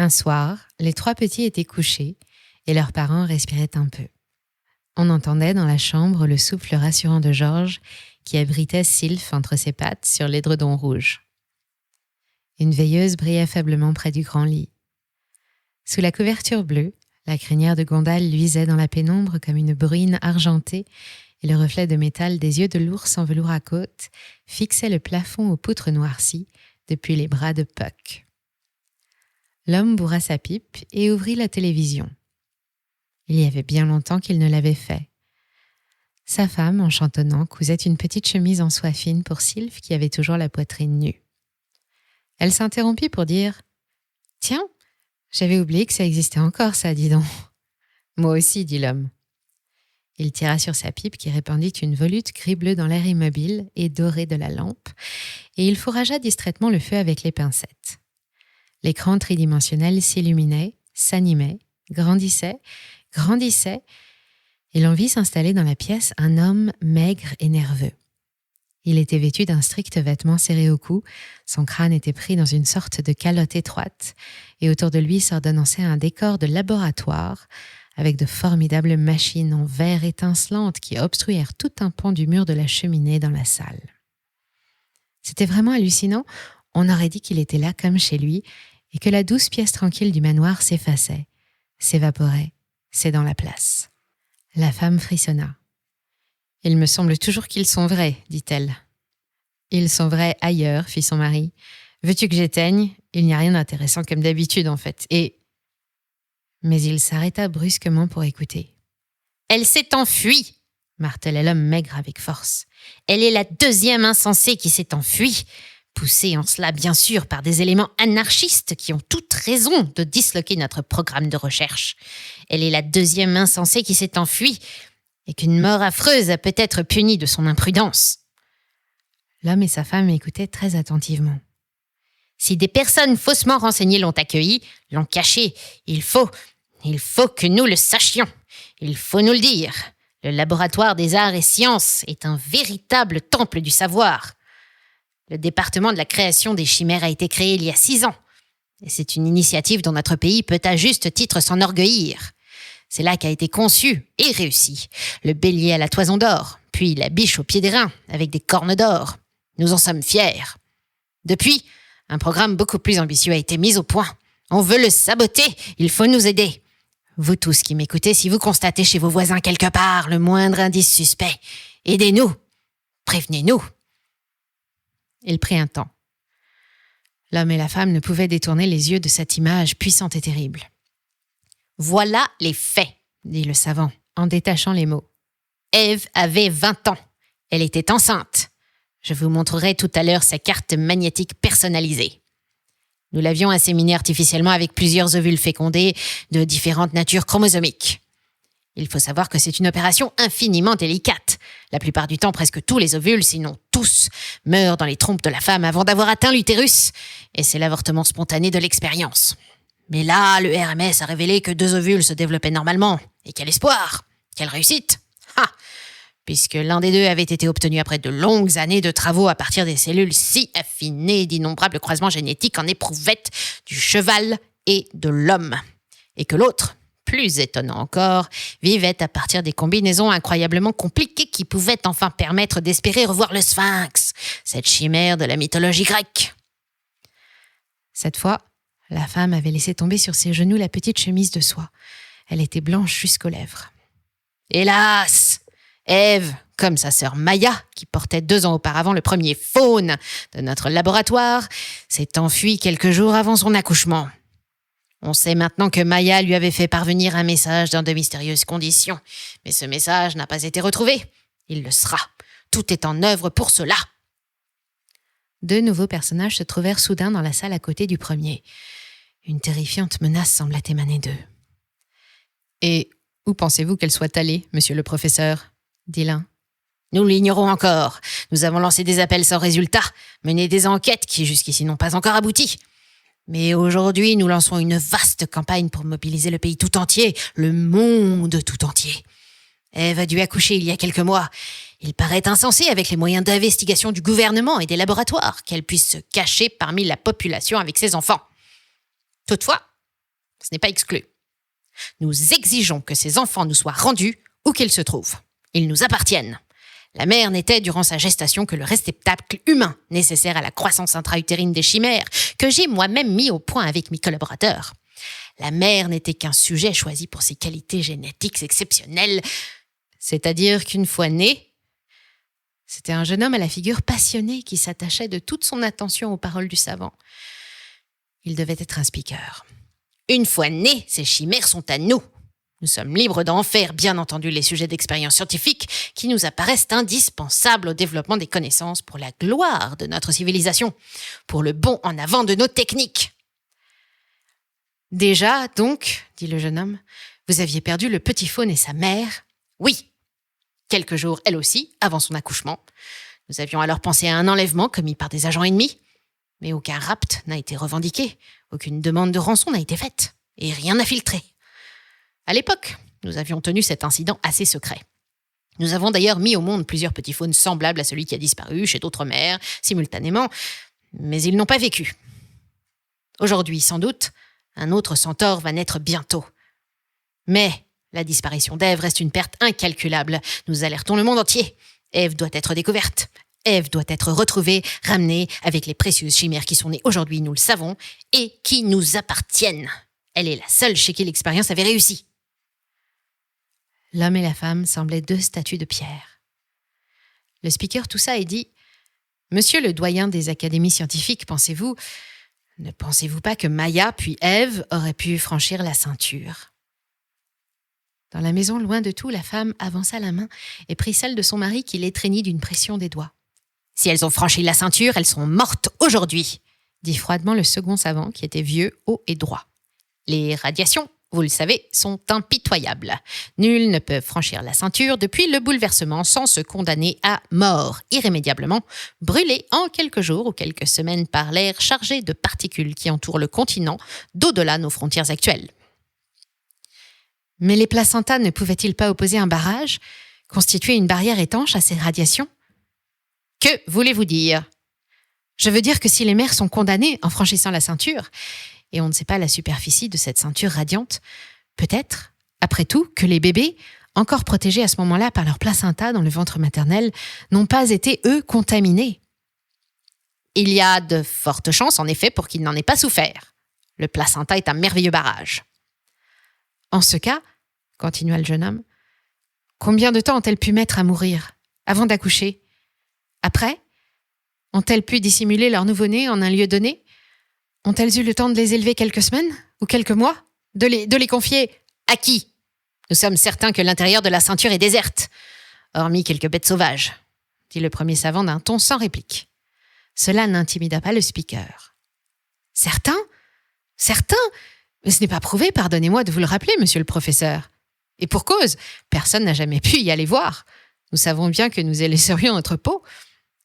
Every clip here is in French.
Un soir, les 3 petits étaient couchés et leurs parents respiraient un peu. On entendait dans la chambre le souffle rassurant de Georges qui abritait Sylph entre ses pattes sur l'édredon rouge. Une veilleuse brillait faiblement près du grand lit. Sous la couverture bleue, la crinière de Gondal luisait dans la pénombre comme une bruine argentée et le reflet de métal des yeux de l'ours en velours à côte fixait le plafond aux poutres noircies depuis les bras de Puck. L'homme bourra sa pipe et ouvrit la télévision. Il y avait bien longtemps qu'il ne l'avait fait. Sa femme, en chantonnant, cousait une petite chemise en soie fine pour Sylph qui avait toujours la poitrine nue. Elle s'interrompit pour dire « Tiens, j'avais oublié que ça existait encore, ça, dis donc. »« Moi aussi, » dit l'homme. Il tira sur sa pipe qui répandit une volute gris-bleu dans l'air immobile et doré de la lampe, et il fourragea distraitement le feu avec les pincettes. L'écran tridimensionnel s'illuminait, s'animait, grandissait, et l'on vit s'installer dans la pièce un homme maigre et nerveux. Il était vêtu d'un strict vêtement serré au cou, son crâne était pris dans une sorte de calotte étroite, et autour de lui s'ordonnançait un décor de laboratoire, avec de formidables machines en verre étincelantes qui obstruèrent tout un pan du mur de la cheminée dans la salle. C'était vraiment hallucinant, on aurait dit qu'il était là comme chez lui, et que la douce pièce tranquille du manoir s'effaçait, s'évaporait, cédant la place. La femme frissonna. « Il me semble toujours qu'ils sont vrais, dit-elle. »« Ils sont vrais ailleurs, fit son mari. Veux-tu que j'éteigne ? Il n'y a rien d'intéressant comme d'habitude, en fait. Et... » Mais il s'arrêta brusquement pour écouter. « Elle s'est enfuie !» martelait l'homme maigre avec force. « Elle est la 2e insensée qui s'est enfuie, poussée en cela bien sûr par des éléments anarchistes qui ont toute raison de disloquer notre programme de recherche. Elle est la 2e insensée qui s'est enfuie et qu'une mort affreuse a peut-être puni de son imprudence. » L'homme et sa femme écoutaient très attentivement. « Si des personnes faussement renseignées l'ont accueillie, l'ont cachée, il faut que nous le sachions. Il faut nous le dire. Le laboratoire des arts et sciences est un véritable temple du savoir. Le département de la création des chimères a été créé il y a 6 ans. Et c'est une initiative dont notre pays peut à juste titre s'enorgueillir. C'est là qu'a été conçu et réussi le bélier à la toison d'or, puis la biche au pied des reins avec des cornes d'or. Nous en sommes fiers. Depuis, un programme beaucoup plus ambitieux a été mis au point. On veut le saboter, il faut nous aider. Vous tous qui m'écoutez, si vous constatez chez vos voisins quelque part le moindre indice suspect, aidez-nous, prévenez-nous. » Il prit un temps. L'homme et la femme ne pouvaient détourner les yeux de cette image puissante et terrible. « Voilà les faits, » dit le savant, en détachant les mots. « Ève avait 20 ans. Elle était enceinte. Je vous montrerai tout à l'heure sa carte magnétique personnalisée. Nous l'avions inséminée artificiellement avec plusieurs ovules fécondés de différentes natures chromosomiques. Il faut savoir que c'est une opération infiniment délicate. La plupart du temps, presque tous les ovules, sinon tous, meurent dans les trompes de la femme avant d'avoir atteint l'utérus, et c'est l'avortement spontané de l'expérience. Mais là, le RMS a révélé que 2 ovules se développaient normalement. Et quel espoir! Quelle réussite! Puisque l'un des 2 avait été obtenu après de longues années de travaux à partir des cellules si affinées d'innombrables croisements génétiques en éprouvettes du cheval et de l'homme. Et que l'autre, plus étonnant encore, vivait à partir des combinaisons incroyablement compliquées qui pouvaient enfin permettre d'espérer revoir le sphinx, cette chimère de la mythologie grecque. Cette fois, la femme avait laissé tomber sur ses genoux la petite chemise de soie. Elle était blanche jusqu'aux lèvres. Hélas! Ève, comme sa sœur Maya, qui portait 2 ans auparavant le premier faune de notre laboratoire, s'est enfuie quelques jours avant son accouchement. On sait maintenant que Maya lui avait fait parvenir un message dans de mystérieuses conditions, mais ce message n'a pas été retrouvé. Il le sera. Tout est en œuvre pour cela. 2 nouveaux personnages se trouvèrent soudain dans la salle à côté du premier. Une terrifiante menace semblait émaner d'eux. « Et où pensez-vous qu'elle soit allée, monsieur le professeur ?» dit l'un. « Nous l'ignorons encore. Nous avons lancé des appels sans résultat, mené des enquêtes qui jusqu'ici n'ont pas encore abouti. Mais aujourd'hui, nous lançons une vaste campagne pour mobiliser le pays tout entier, le monde tout entier. Ève a dû accoucher il y a quelques mois. Il paraît insensé, avec les moyens d'investigation du gouvernement et des laboratoires, qu'elle puisse se cacher parmi la population avec ses enfants. Toutefois, Ce n'est pas exclu. Nous exigeons que ces enfants nous soient rendus où qu'ils se trouvent. Ils nous appartiennent. La mère n'était durant sa gestation que le réceptacle humain nécessaire à la croissance intra-utérine des chimères que j'ai moi-même mis au point avec mes collaborateurs. La mère n'était qu'un sujet choisi pour ses qualités génétiques exceptionnelles, c'est-à-dire qu'une fois né, c'était un jeune homme à la figure passionnée qui s'attachait de toute son attention aux paroles du savant. Il devait être un speaker. Une fois nés, ces chimères sont à nous. Nous sommes libres d'en faire, bien entendu, les sujets d'expérience scientifique qui nous apparaissent indispensables au développement des connaissances pour la gloire de notre civilisation, pour le bond en avant de nos techniques. Déjà, donc, dit le jeune homme, vous aviez perdu le petit faune et sa mère. Oui, quelques jours, elle aussi, avant son accouchement. Nous avions alors pensé à un enlèvement commis par des agents ennemis, mais aucun rapt n'a été revendiqué, aucune demande de rançon n'a été faite, et rien n'a filtré. À l'époque, nous avions tenu cet incident assez secret. Nous avons d'ailleurs mis au monde plusieurs petits faunes semblables à celui qui a disparu chez d'autres mères, simultanément, mais ils n'ont pas vécu. Aujourd'hui, sans doute, un autre centaure va naître bientôt. Mais la disparition d'Ève reste une perte incalculable. Nous alertons le monde entier. Ève doit être découverte. Ève doit être retrouvée, ramenée avec les précieuses chimères qui sont nées aujourd'hui, nous le savons, et qui nous appartiennent. Elle est la seule chez qui l'expérience avait réussi. L'homme et la femme semblaient deux statues de pierre. Le speaker toussa et dit « Monsieur le doyen des académies scientifiques, ne pensez-vous pas que Maya puis Ève auraient pu franchir la ceinture ?» Dans la maison, loin de tout, la femme avança la main et prit celle de son mari qui l'étreignit d'une pression des doigts. « Si elles ont franchi la ceinture, elles sont mortes aujourd'hui !» dit froidement le second savant qui était vieux, haut et droit. « Les radiations, vous le savez, sont impitoyables. Nul ne peut franchir la ceinture depuis le bouleversement sans se condamner à mort irrémédiablement, brûlé en quelques jours ou quelques semaines par l'air chargé de particules qui entourent le continent d'au-delà nos frontières actuelles. » Mais les placentas ne pouvaient-ils pas opposer un barrage, constituer une barrière étanche à ces radiations ? Que voulez-vous dire ? Je veux dire que si les mères sont condamnées en franchissant la ceinture, et on ne sait pas la superficie de cette ceinture radiante, peut-être, après tout, que les bébés, encore protégés à ce moment-là par leur placenta dans le ventre maternel, n'ont pas été, eux, contaminés. Il y a de fortes chances, en effet, pour qu'ils n'en aient pas souffert. Le placenta est un merveilleux barrage. En ce cas, continua le jeune homme, combien de temps ont-elles pu mettre à mourir avant d'accoucher ? Après ? Ont-elles pu dissimuler leur nouveau-né en un lieu donné ? Ont-elles eu le temps de les élever quelques semaines ou quelques mois ? De les confier à qui ? Nous sommes certains que l'intérieur de la ceinture est déserte, hormis quelques bêtes sauvages, dit le premier savant d'un ton sans réplique. Cela n'intimida pas le speaker. Certains ? Certains ? Mais ce n'est pas prouvé, pardonnez-moi de vous le rappeler, monsieur le professeur. Et pour cause, personne n'a jamais pu y aller voir. Nous savons bien que nous y laisserions notre peau.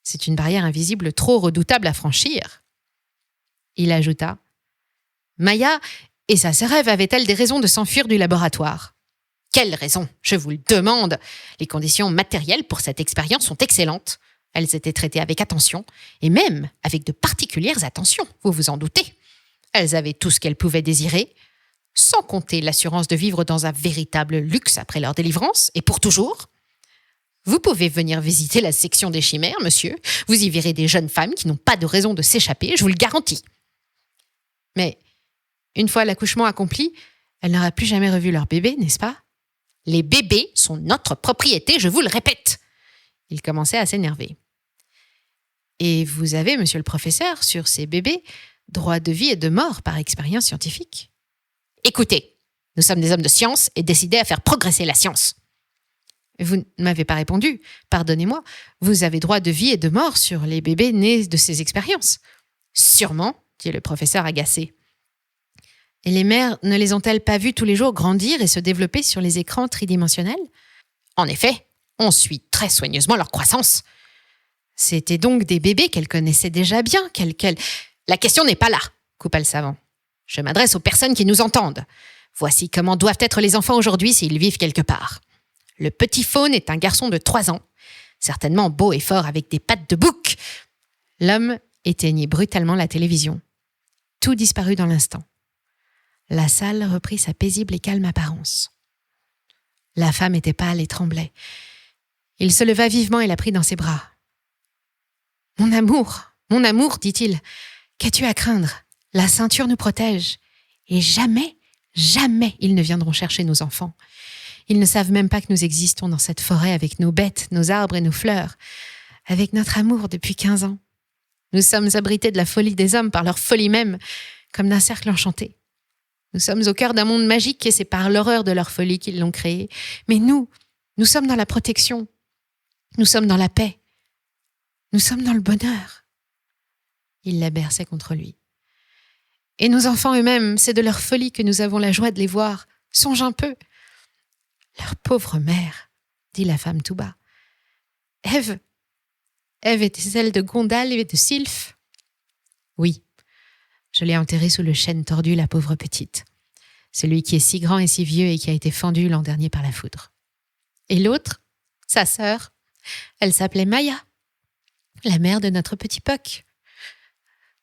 C'est une barrière invisible trop redoutable à franchir. Il ajouta « Maya et sa sœur Ève avaient-elles des raisons de s'enfuir du laboratoire ? » Quelles raisons ? Je vous le demande. Les conditions matérielles pour cette expérience sont excellentes. Elles étaient traitées avec attention, et même avec de particulières attentions, vous vous en doutez. Elles avaient tout ce qu'elles pouvaient désirer, sans compter l'assurance de vivre dans un véritable luxe après leur délivrance, et pour toujours. Vous pouvez venir visiter la section des chimères, monsieur. Vous y verrez des jeunes femmes qui n'ont pas de raison de s'échapper, je vous le garantis. Mais, une fois l'accouchement accompli, elles n'auraient plus jamais revu leur bébé, n'est-ce pas ? Les bébés sont notre propriété, je vous le répète. Il commençait à s'énerver. Et vous avez, monsieur le professeur, sur ces bébés, droit de vie et de mort par expérience scientifique. Écoutez, nous sommes des hommes de science et décidés à faire progresser la science. Vous ne m'avez pas répondu. Pardonnez-moi, vous avez droit de vie et de mort sur les bébés nés de ces expériences. Sûrement, dit le professeur agacé. Et les mères ne les ont-elles pas vus tous les jours grandir et se développer sur les écrans tridimensionnels ? En effet, on suit très soigneusement leur croissance. C'étaient donc des bébés qu'elles connaissaient déjà bien, La question n'est pas là, coupa le savant. Je m'adresse aux personnes qui nous entendent. Voici comment doivent être les enfants aujourd'hui s'ils vivent quelque part. Le petit faune est un garçon de 3 ans, certainement beau et fort avec des pattes de bouc. L'homme éteignit brutalement la télévision. Tout disparut dans l'instant. la salle reprit sa paisible et calme apparence. La femme était pâle et tremblait. Il se leva vivement et la prit dans ses bras. « Mon amour, dit-il, qu'as-tu à craindre? La ceinture nous protège. Et jamais, jamais ils ne viendront chercher nos enfants. Ils ne savent même pas que nous existons dans cette forêt avec nos bêtes, nos arbres et nos fleurs, avec notre amour depuis 15 ans. Nous sommes abrités de la folie des hommes par leur folie même, comme d'un cercle enchanté. Nous sommes au cœur d'un monde magique et c'est par l'horreur de leur folie qu'ils l'ont créé. Mais nous sommes dans la protection. Nous sommes dans la paix. Nous sommes dans le bonheur. » Il la berçait contre lui. « Et nos enfants eux-mêmes, c'est de leur folie que nous avons la joie de les voir. Songe un peu. » « Leur pauvre mère, » dit la femme tout bas. « Ève était celle de Gondal et de Sylphe. »« Oui, je l'ai enterrée sous le chêne tordu, la pauvre petite. Celui qui est si grand et si vieux et qui a été fendu l'an dernier par la foudre. Et l'autre, sa sœur, elle s'appelait Maya, la mère de notre petit Puck.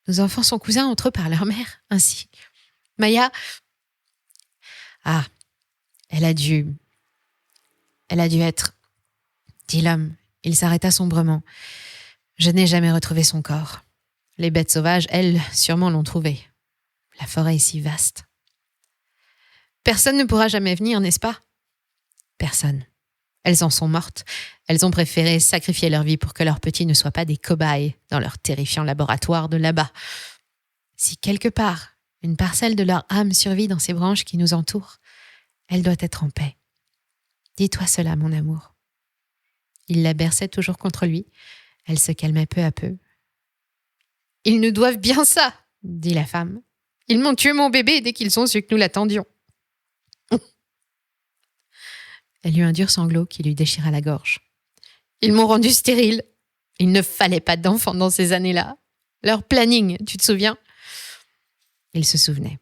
Nos enfants sont cousins entre eux par leur mère, ainsi. Maya... Ah, elle a dû être, dit l'homme. Il s'arrêta sombrement. Je n'ai jamais retrouvé son corps. Les bêtes sauvages, elles, sûrement l'ont trouvé. La forêt est si vaste. Personne ne pourra jamais venir, n'est-ce pas? Personne. Elles en sont mortes. Elles ont préféré sacrifier leur vie pour que leurs petits ne soient pas des cobayes dans leur terrifiant laboratoire de là-bas. Si quelque part, une parcelle de leur âme survit dans ces branches qui nous entourent, elle doit être en paix. Dis-toi cela, mon amour. » Il la berçait toujours contre lui. Elle se calmait peu à peu. « Ils nous doivent bien ça, » dit la femme. « Ils m'ont tué mon bébé dès qu'ils ont su que nous l'attendions. » Elle eut un dur sanglot qui lui déchira la gorge. « Ils m'ont rendu stérile. Il ne fallait pas d'enfants dans ces années-là. Leur planning, tu te souviens ?» Il se souvenait.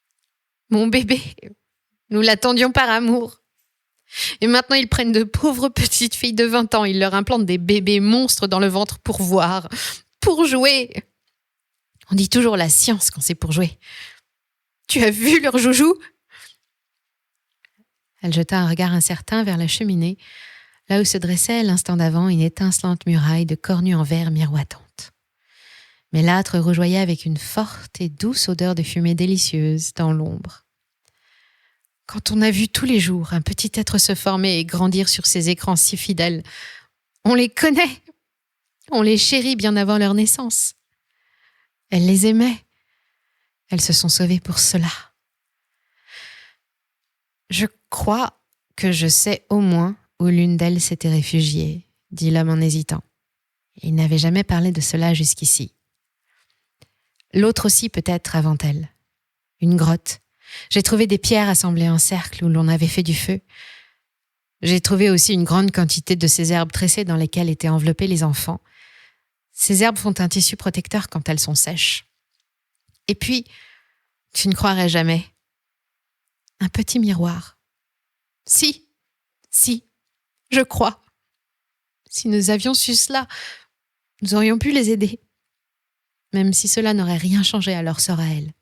« Mon bébé, nous l'attendions par amour. Et maintenant, ils prennent de pauvres petites filles de 20 ans. Ils leur implantent des bébés monstres dans le ventre pour voir, pour jouer. On dit toujours la science quand c'est pour jouer. Tu as vu leur joujou ?» Elle jeta un regard incertain vers la cheminée, là où se dressait l'instant d'avant une étincelante muraille de cornues en verre miroitante. Mais l'âtre rougeoyait avec une forte et douce odeur de fumée délicieuse dans l'ombre. Quand on a vu tous les jours un petit être se former et grandir sur ces écrans si fidèles, on les connaît, on les chérit bien avant leur naissance. Elle les aimait, elles se sont sauvées pour cela. Je crois que je sais au moins où l'une d'elles s'était réfugiée, dit l'homme en hésitant. Il n'avait jamais parlé de cela jusqu'ici. L'autre aussi peut-être avant elle. Une grotte. J'ai trouvé des pierres assemblées en cercle où l'on avait fait du feu. J'ai trouvé aussi une grande quantité de ces herbes tressées dans lesquelles étaient enveloppés les enfants. Ces herbes font un tissu protecteur quand elles sont sèches. Et puis, tu ne croirais jamais, un petit miroir. Si, je crois. Si nous avions su cela, nous aurions pu les aider. Même si cela n'aurait rien changé à leur sort à elles.